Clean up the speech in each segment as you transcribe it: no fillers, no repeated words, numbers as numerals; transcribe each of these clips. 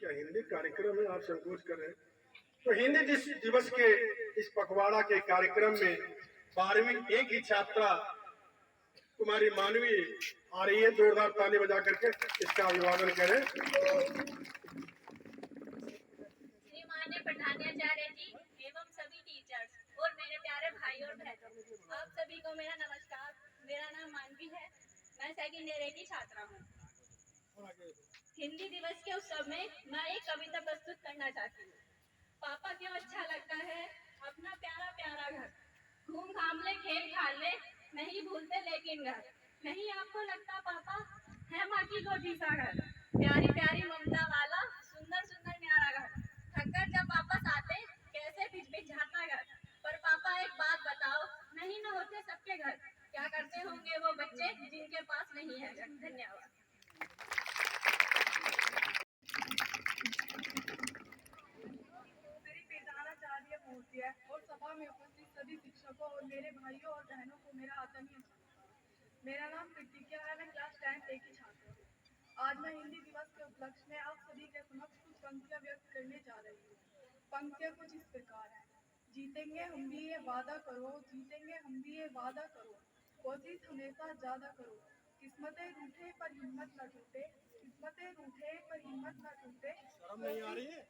क्या हिंदी कार्यक्रम में आप संकोच कर रहे हैं? तो हिंदी दिवस के इस पखवाड़ा के कार्यक्रम में 12वीं ए की छात्रा कुमारी मानवी आ रही है। जोरदार ताली बजा करके इसका अभिवादन करें। श्रीमान्य प्रधानाचार्य जी एवं सभी टीचर्स और मेरे प्यारे भाई और बहनों, आप सभी को मेरा नमस्कार। मेरा नाम मानवी है, मैं सेकंड ईयर की छात्रा हूँ। हिंदी दिवस के उत्सव में मैं एक कविता प्रस्तुत करना चाहती हूँ। पापा क्यों अच्छा लगता है अपना प्यारा प्यारा घर, घूम घाम ले खेल खाल ले नहीं भूलते लेकिन घर, नहीं आपको लगता पापा है माँ की गोदी सा घर, प्यारी प्यारी ममता वाला सुंदर सुंदर न्यारा घर, थककर जब वापस आते कैसे बिच बिच जाता घर। पर पापा एक बात बताओ, नहीं न होते सबके घर, क्या करते होंगे वो बच्चे जिनके पास नहीं है घर। धन्यवाद। और सभा में उपस्थित सभी शिक्षकों और मेरे भाइयों और बहनों को मेरा आदरणीय नमस्कार। मेरा नाम कृतिका है, मैं क्लास 10 ए की छात्र हूँ। आज मैं हिंदी दिवस के उपलक्ष्य में आप सभी के समक्ष कुछ पंक्तियां व्यक्त करने जा रही हूँ। पंक्तियां कुछ इस प्रकार है। जीतेंगे हम भी ये वादा करो, जीतेंगे हम भी ये वादा करो, कोशिश हमेशा ज्यादा करो, किस्मतें रूठे पर हिम्मत न टूटे, किस्मतें रूठे पर हिम्मत न टूटे, शर्म नहीं आ रही है?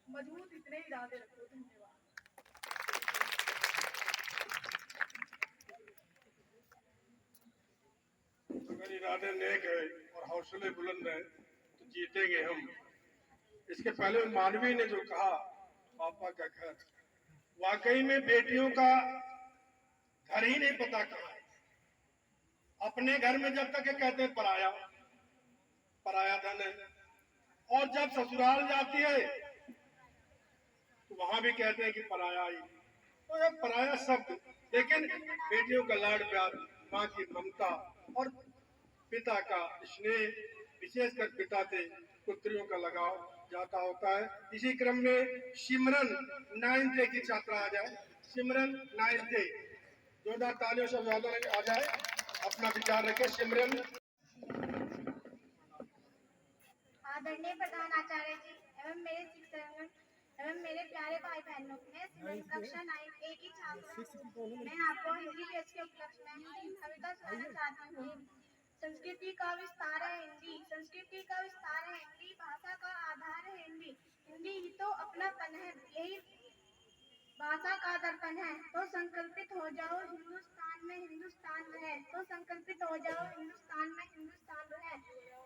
मजबूत इतने इरादे रखो। धन्यवाद। अगर इरादे नेक है और हौसले बुलंद है तो जीतेंगे हम। इसके पहले मानवी ने जो कहा पापा का घर, वाकई में बेटियों का घर ही नहीं पता कहाँ है। अपने घर में जब तक कहते हैं पराया पराया धन है, और जब ससुराल जाती है तो वहां भी कहते हैं कि पराया ही। तो ये पराया शब्द, लेकिन बेटियों का लाड प्यार, माँ की ममता और पिता का स्नेह, विशेषकर पिता से पुत्रियों का लगाव जाता होता है। इसी क्रम में सिमरन 9th की छात्रा आ जाए। सिमरन 9th, जोरदार तालियों से अभिवादन आ जाए, अपना विचार रखे। सिमरन। आदरणीय प्रधानाचार्य जी एवं मेरे शिक्षक एवं मेरे प्यारे भाई बहनों, मैं सिमरन कक्षा 9 ए की छात्रा हूँ। मैं आपको हिंदी दिवस के उपलक्ष्य में कविता सुनाना चाहती हूँ। संस्कृति का विस्तार है हिंदी, संस्कृति का विस्तार है हिंदी, भाषा का आधार है हिंदी, हिंदी ही तो अपनापन है, यही भाषा का दर्पण है। तो संकल्पित हो जाओ हिंदुस्तान में हिंदुस्तान रहे, तो संकल्पित हो जाओ हिंदुस्तान में हिंदुस्तान रहे।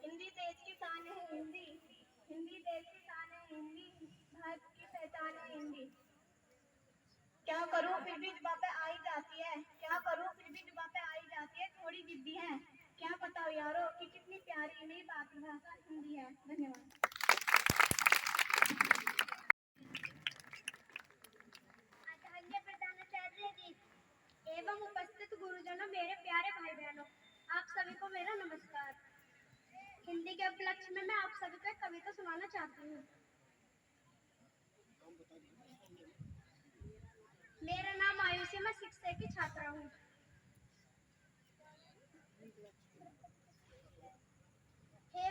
हिंदी देश की शान है हिंदी, हिंदी देश की शान है हिंदी, भारत की पहचान है हिंदी। क्या करूं फिर भी जुबान पे आई जाती है, क्या करूं फिर भी जुबान पे आई जाती है, थोड़ी जिद्दी है, क्या पता यारो कि कितनी प्यारी मेरी मातृभाषा हिंदी है। धन्यवाद। आदरणीय प्रधानाचार्य जी एवं उपस्थित गुरुजनों, मेरे प्यारे भाई बहनों, आप सभी को मेरा नमस्कार। हिंदी के उपलक्ष्य में मैं आप सभी को एक कविता सुनाना चाहती हूँ। मेरा नाम आयुषी, मैं 6th A की छात्रा हूँ। हे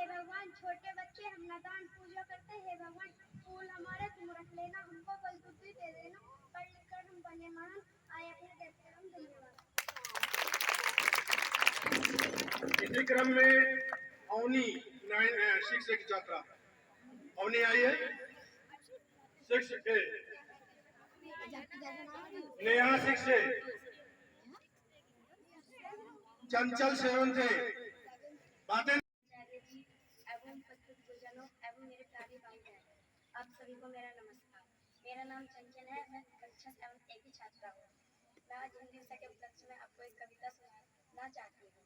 भगवान छोटे बच्चे हम नादान पूजा करते हैं। हे भगवान फूल हमारे तुम रख लेना, हमको बल बुद्धि दे देना, पढ़ लिख कर हम बने महान, आए अपने देश के हम। धन्यवाद। इसी क्रम में अवनी 6 की छात्रा अवनी आई है। 6A नेहा 6A, चंचल 7th बातें। एवं उपस्थित गुरुजनों एवं मेरे प्यारे भाई बहन, आप सभी को मेरा नमस्कार। मेरा नाम चंचल है, मैं कक्षा 7th A की छात्रा हूँ। मैं आज हिंदी दिवस के उपलक्ष्य में आपको एक कविता सुनाना चाहती हूँ।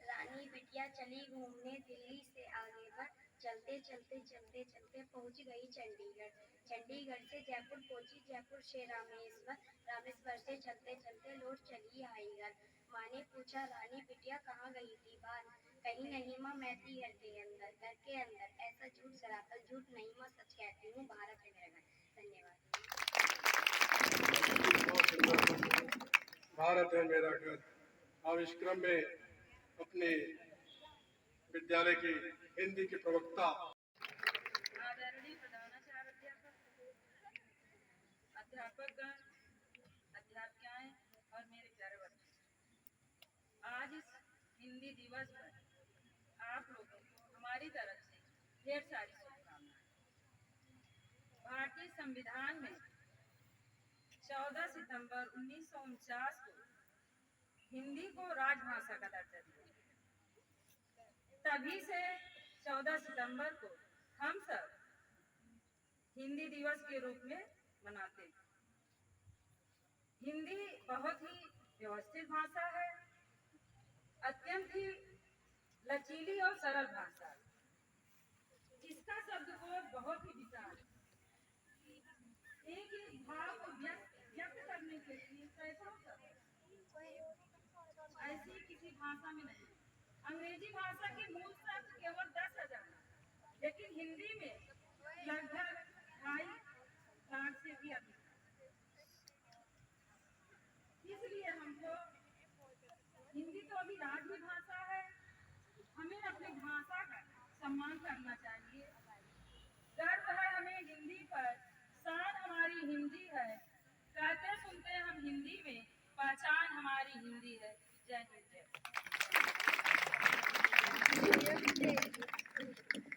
रानी बिटिया चली घूमने दिल्ली से आगे बढ़, चलते चलते चलते चलते पहुंच गई चंडीगढ़, चंडीगढ़ से जयपुर पहुंची, जयपुर से रामेश्वर, रामेश्वर से चलते चलते लौट चली आई घर। माँ ने पूछा रानी बिटिया कहाँ गई थी बाहर, कहीं नहीं माँ मैं थी घर के अंदर, घर के अंदर ऐसा झूठ सरासर झूठ नहीं माँ सच कहती हूँ, भारत है मेरा घर। धन्यवाद। भारत है मेरा घर। अब इस क्रम में अपने विद्यालय की हिंदी की प्रवक्ता अध्यापकगण, अध्यापिकाएं और मेरे प्यारे बच्चे, आज इस हिंदी दिवस पर आप लोगों को हमारी तरफ से ढेर सारी शुभकामनाएं। भारतीय संविधान में 14 सितंबर 1949 को हिंदी को राजभाषा का दर्जा दिया। तभी से 14 सितंबर को हम सब हिंदी दिवस के रूप में मनाते हैं। हिंदी बहुत ही व्यवस्थित भाषा है, अत्यंत ही लचीली और सरल भाषा है। इसका शब्दकोश बहुत ही विशाल है। एक एक भाव को व्यक्त करने के लिए सैकड़ों शब्द ऐसी किसी भाषा में नहीं। अंग्रेजी भाषा के मूल शब्द केवल 10,000, लेकिन हिंदी में लगभग 2.5 लाख से भी अधिक। इसलिए हमको हिंदी तो अभी राज्य भाषा है, हमें अपनी भाषा का सम्मान करना चाहिए। गर्व है हमें हिंदी पर, शान हमारी हिंदी है। कहते सुनते हम हिंदी में, पहचान हमारी हिंदी है। जय हिंद।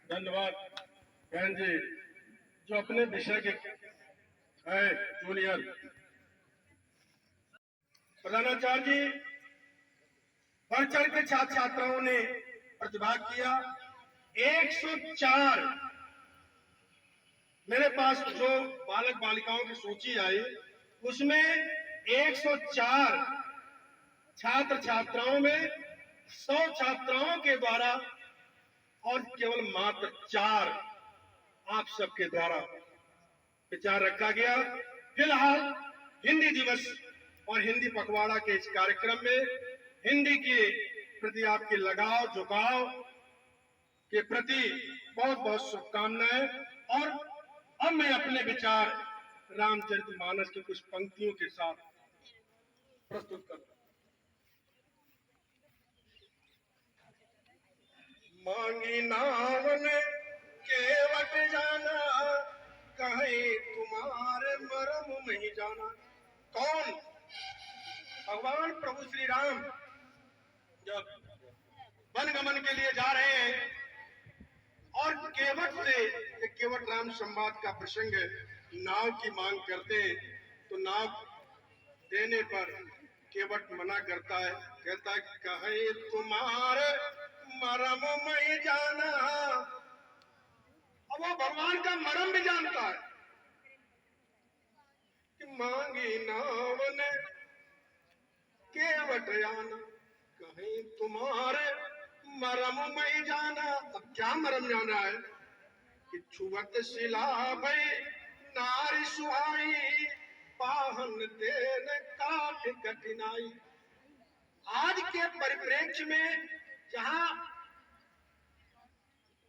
धन्यवाद बहन जी, जो अपने विषय के है जूनियर प्रधानाचार्य जी। बढ़ चढ़ के छात्र छात्राओं ने प्रतिभाग किया। 104 मेरे पास जो बालक बालिकाओं की सूची आई, उसमें 104 छात्र छात्राओं में 100 छात्राओं के द्वारा और केवल मात्र 4 आप सबके द्वारा विचार रखा गया। फिलहाल हिंदी दिवस और हिंदी पखवाड़ा के इस कार्यक्रम में हिंदी के प्रति आपके लगाव झुकाव के प्रति बहुत बहुत शुभकामनाएं। और अब मैं अपने विचार रामचरितमानस की कुछ पंक्तियों के साथ प्रस्तुत करता हूं। मांगी नावन केवट जाना, कहे तुम्हारे मरम नहीं जाना। कौन? भगवान प्रभु श्री राम जब वनगमन के लिए जा रहे हैं और केवट से, केवट राम संवाद का प्रसंग है, नाव की मांग करते हैं तो नाव देने पर केवट मना करता है, कहता है कहे तुम्हारे मरम नहीं जाना। अब वो भगवान का मरम भी जानता है कि मांगी नावन केवट जाना, कहीं तुम्हारे मरम नहीं जाना। अब क्या मरम जाना है कि छुवत शिला भई नारी सुहाई, पाहन देन काट कठिनाई। आज के परिप्रेक्ष्य में जहां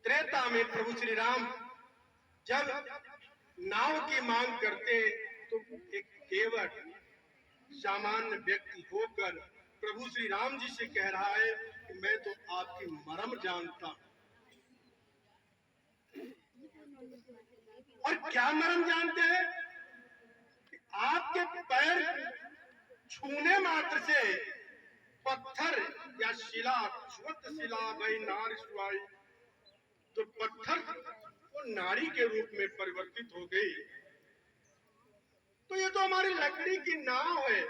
त्रेता में प्रभु श्री राम जब नाव की मांग करते तो एक केवट सामान्य व्यक्ति होकर प्रभु श्री राम जी से कह रहा है कि मैं तो आपकी मरम जानता हूं। और क्या मरम जानते हैं कि आपके पैर छूने मात्र से पत्थर या शिला, छुवत शिला भई नारी सुहाई, तो पत्थर वो नारी के रूप में परिवर्तित हो गई। तो ये तो हमारी लकड़ी की नाव है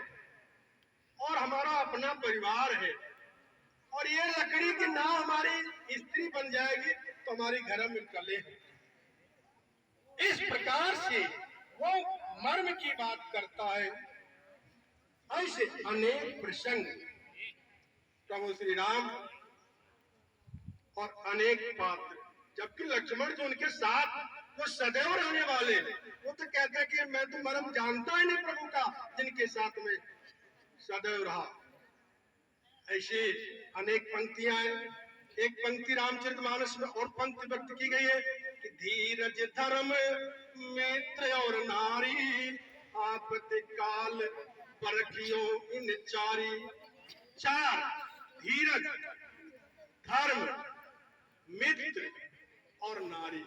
और हमारा अपना परिवार है, और ये लकड़ी की नाव हमारी स्त्री बन जाएगी तो हमारी घर में कले है। इस प्रकार से वो मर्म की बात करता है। ऐसे अनेक प्रसंग प्रभु श्री राम और अनेक पात्र, जबकि लक्ष्मण जो उनके साथ वो सदैव रहने वाले, वो तो कहते हैं कि मैं तो मरम जानता ही नहीं प्रभु का, जिनके साथ में सदैव रहा। ऐसे अनेक पंक्तियां हैं। एक पंक्ति रामचरितमानस में और पंक्ति व्यक्त की गई है कि धीरज धर्म मित्र और नारी, आपत्ति काल परखियो इन चारी। 4 धीरज, धर्म, मित्र और नारी।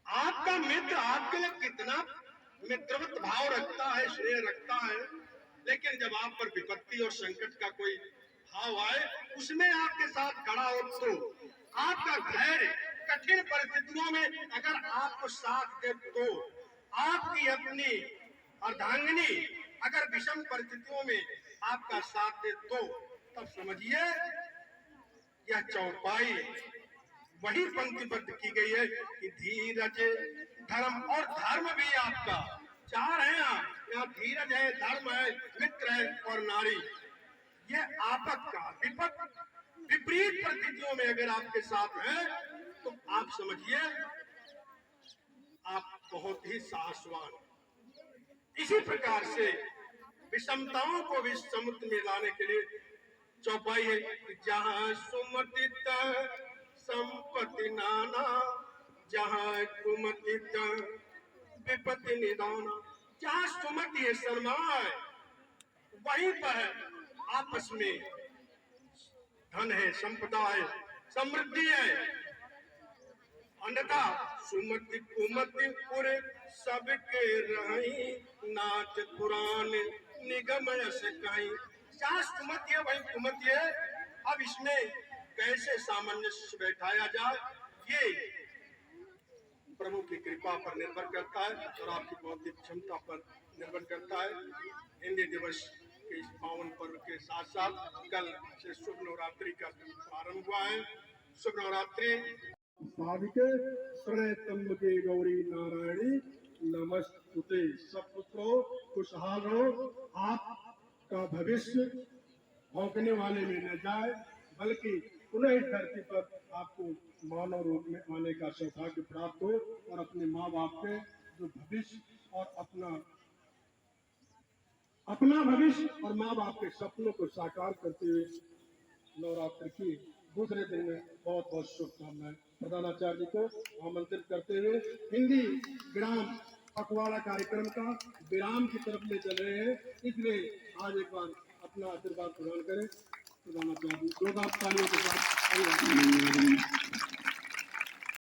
आपका मित्र आपके लिए कितना मित्रवत भाव रखता है, स्नेह रखता है, लेकिन जब आप पर विपत्ति और संकट का कोई भाव आए, उसमें आपके साथ खड़ा हो तो आपका धैर्य कठिन परिस्थितियों में अगर आपको साथ दे तो आपकी अपनी अर्धांगिनी अगर विषम परिस्थितियों में आपका साथ दे तो तब समझिए यह चौपाई वही पंक्तिबद्ध की गई है कि धीरज धर्म और धर्म भी आपका चार है। यहाँ धीरज है, धर्म है, मित्र है और नारी। ये आपत का विपरीत परिस्थितियों में अगर आपके साथ है तो आप समझिए आप बहुत ही साहसवान। इसी प्रकार से विषमताओं को भी समुद्र में लाने के लिए चौपाई है कि जहाँ सुमति संपत्ति नाना, जहाँ कुमति विपत्ति निदाना। जहाँ सुमति है, सन्मान है, वहीं पर आपस में धन है, संपदा है, समृद्धि है। अन्यथा सुमति कुमति पूरे सबके रही, नाच पुराण निगम से कहीं। जहाँ सुमति है वही कुमति है। अब इसमें कैसे सामंजस्य बैठाया जाए ये प्रभु की कृपा पर निर्भर करता है और आपकी बौद्धिक क्षमता पर निर्भर करता है। हिंदी दिवस के इस पावन पर्व के साथ साथ कल से शुभ नवरात्रि का प्रारंभ हुआ है। शुभ नवरात्रि। साधिके प्रणय त्र्यंबके गौरी नारायणी नमस्तुते। सब पुत्रों खुशहाल रहो। आपका भविष्य भौंकने वाले में न जाए, बल्कि पुनः इस धरती पर आपको मानव रूप में आने का सौभाग्य प्राप्त हो और अपने माँ बाप के जो भविष्य और अपना भविष्य और माँ बाप के सपनों को साकार करते हुए नवरात्र की दूसरे दिन में बहुत बहुत शुभकामनाएं। प्रधानाचार्य जी को आमंत्रित करते हुए हिंदी ग्राम पखवाड़ा कार्यक्रम का विराम की तरफ ले चल रहे हैं, इसलिए आज एक बार अपना आशीर्वाद प्रदान करें। प्रधानाचार्य जी 2 तालियों के साथ